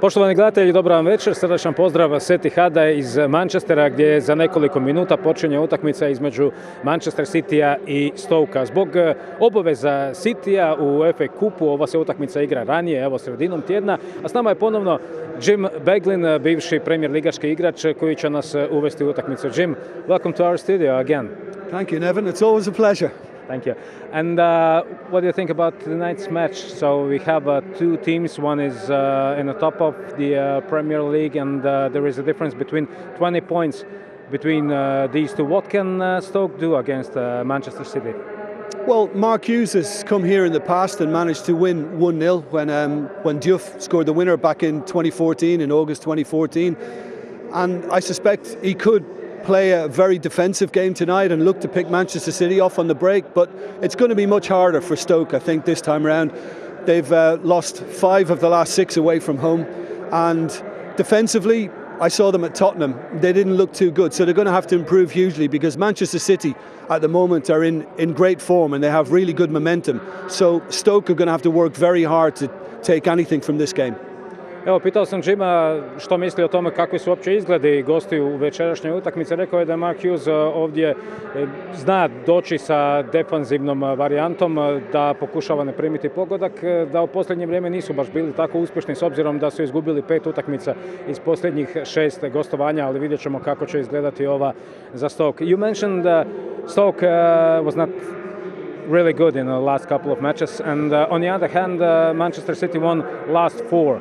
Poštovani gledatelji, dobar vam večer, srdačan pozdrav s Etihada iz Manchestera gdje za nekoliko minuta počinje utakmica između Manchester Citya i Stokea. Zbog obaveza Citya u FA Kupu ova se utakmica igra ranije, evo sredinom tjedna, a s nama je ponovno Džim Beglin, bivši premijerligaški igrač koji će nas uvesti u utakmicu. Jim, welcome to our studio again. Thank you, Neven. It's always a pleasure. Thank you. And what do you think about tonight's match? So we have two teams. One is in the top of the Premier League, and there is a difference between 20 points between these two. What can Stoke do against Manchester City? Well, Mark Hughes has come here in the past and managed to win 1-0 when Diouf scored the winner back in 2014, in August 2014. And I suspect he could play a very defensive game tonight and look to pick Manchester City off on the break, but it's going to be much harder for Stoke, I think, this time around. They've lost 5 of the last 6 away from home, and defensively I saw them at Tottenham. They didn't look too good, so they're going to have to improve hugely because Manchester City at the moment are in great form and they have really good momentum, so Stoke are going to have to work very hard to take anything from this game. Evo, pitao sam Džima što misli o tome kakvi su uopće izgledi gosti u večerašnjoj utakmici. Rekao je da Mark Hughes ovdje zna doći sa defanzivnom varijantom, da pokušava ne primiti pogodak, da u posljednje vrijeme nisu baš bili tako uspješni s obzirom da su izgubili 5 utakmica iz posljednjih 6 gostovanja, ali vidjet ćemo kako će izgledati ova za Stoke. You mentioned Stoke was not really good in the last couple of matches, and on the other hand, Manchester City won last 4.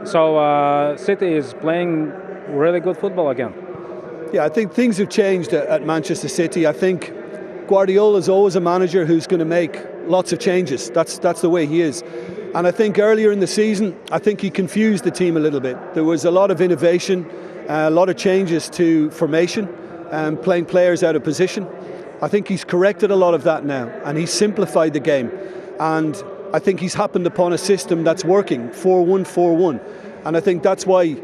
So City is playing really good football again. Yeah, I think things have changed at Manchester City. I think Guardiola is always a manager who's going to make lots of changes. That's the way he is. And I think earlier in the season, I think he confused the team a little bit. There was a lot of innovation, a lot of changes to formation, playing players out of position. I think he's corrected a lot of that now, and he's simplified the game. And I think he's happened upon a system that's working, 4-1-4-1. And I think that's why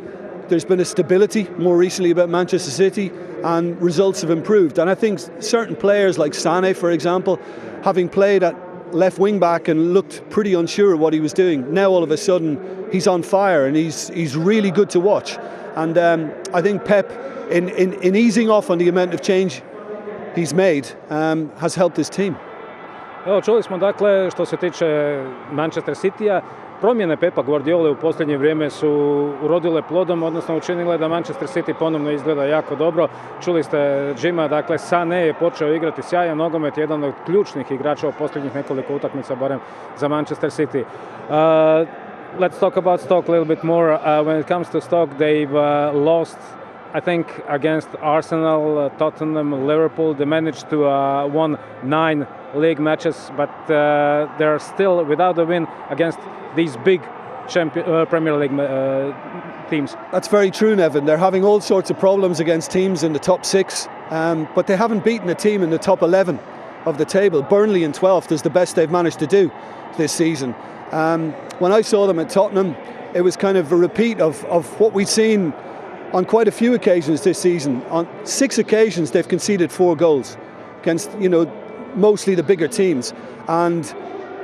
there's been a stability more recently about Manchester City and results have improved. And I think certain players like Sané, for example, having played at left wing back and looked pretty unsure of what he was doing, now all of a sudden he's on fire and he's really good to watch. And I think Pep, in easing off on the amount of change he's made, has helped his team. Evo, čuli smo dakle što se tiče Manchester Cityja, promjene Pepa Guardiole u posljednje vrijeme su urodile plodom, odnosno učinile da Manchester City ponovno izgleda jako dobro. Čuli ste Džima, dakle Sané je počeo igrati sjajan nogomet, jedan od ključnih igrača u posljednjih nekoliko utakmica, barem za Manchester City. Let's talk about Stoke a little bit more. When it comes to Stoke, they've lost, I think, against Arsenal, Tottenham, Liverpool. They managed to won 9 league matches, but they're still without a win against these big Premier League teams. That's very true, Neven. They're having all sorts of problems against teams in the top 6, but they haven't beaten a team in the top 11 of the table. Burnley in 12th is the best they've managed to do this season. When I saw them at Tottenham, it was kind of a repeat of what we've seen on quite a few occasions this season. On 6 occasions they've conceded 4 goals against, mostly the bigger teams, and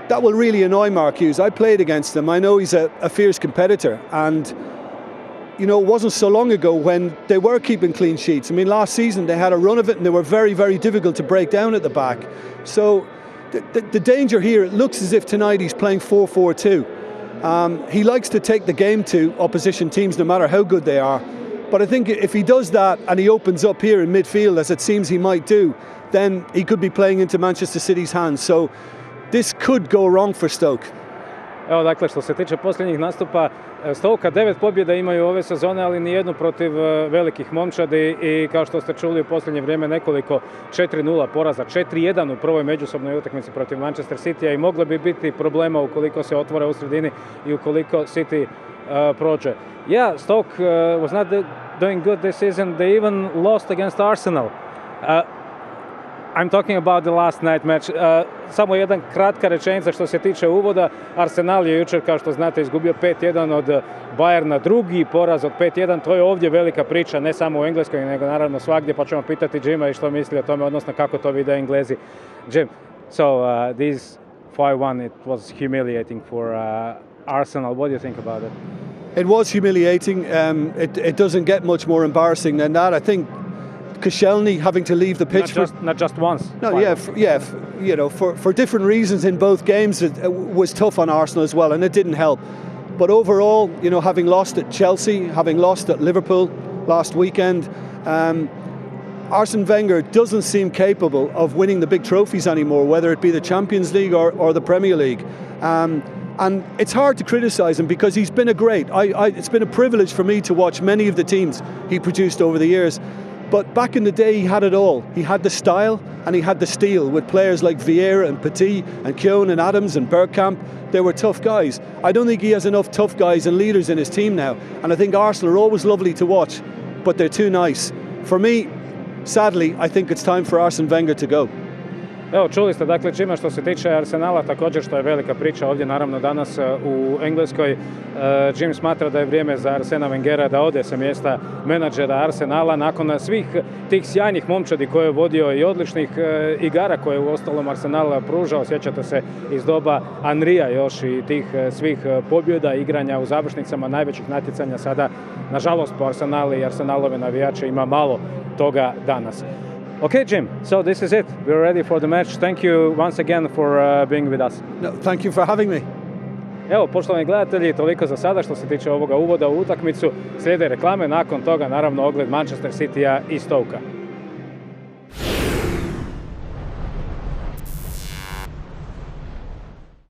that will really annoy Mark Hughes. I played against him. I know he's a fierce competitor, and it wasn't so long ago when they were keeping clean sheets. I mean, last season they had a run of it and they were very, very difficult to break down at the back. So the danger here, it looks as if tonight he's playing 4-4-2. He likes to take the game to opposition teams no matter how good they are. But I think if he does that and he opens up here in midfield, as it seems he might do, then he could be playing into Manchester City's hands. So this could go wrong for Stoke. Evo, dakle, što se tiče posljednjih nastupa Stoke, 9 pobjeda imaju ove sezone, ali nijednu protiv velikih momčadi i kao što ste čuli u posljednje vrijeme nekoliko 4-0 poraza, 4-1 u prvoj međusobnoj utakmici protiv Manchester Cityja i moglo bi biti problema ukoliko se otvore u sredini i ukoliko City prođe. Yeah, Stoke was not doing good this season. They even lost against Arsenal. I'm talking about the last night match. Samo jedan kratka rečenica što se tiče uvoda. Arsenal je jučer, kao što znate, izgubio 5-1 od Bayerna, drugi poraz od 5-1. To je ovdje velika priča, ne samo u Engleskoj, nego naravno svagdje, pa ćemo pitati Džima i što misli o tome, odnosno kako to vide Englezi. Jim, so this 5-1, it was humiliating for Arsenal. What do you think about it? It was humiliating. It doesn't get much more embarrassing than that. I think Koscielny having to leave the pitch not just once. No, you know, for different reasons in both games, it was tough on Arsenal as well, and it didn't help. But overall, you know, having lost at Chelsea, having lost at Liverpool last weekend, Arsene Wenger doesn't seem capable of winning the big trophies anymore, whether it be the Champions League or the Premier League. And it's hard to criticise him because he's been a great. It's been a privilege for me to watch many of the teams he produced over the years. But back in the day, he had it all. He had the style and he had the steel with players like Vieira and Petit and Keown and Adams and Bergkamp. They were tough guys. I don't think he has enough tough guys and leaders in his team now. And I think Arsenal are always lovely to watch, but they're too nice. For me, sadly, I think it's time for Arsene Wenger to go. Evo, čuli ste, dakle, Džima, što se tiče Arsenala, također što je velika priča ovdje, naravno, danas u Engleskoj. Džim smatra da je vrijeme za Arsena Wengera da ode sa mjesta menadžera Arsenala nakon svih tih sjajnih momčadi koje je vodio i odličnih igara koje je u ostalom Arsenal pružao. Sjećate se iz doba Henrya još i tih svih pobjeda, igranja u završnicama najvećih natjecanja. Sada, nažalost, po Arsenalu i Arsenalove navijače ima malo toga danas. Okay, Jim, so this is it. We're ready for the match. Thank you once again for being with us. No, thank you for having me. Evo, poštovani gledatelji, toliko za sada što se tiče ovoga uvoda u utakmicu. Slijede reklame, nakon toga naravno ogled Manchester Citya i Stoke-a.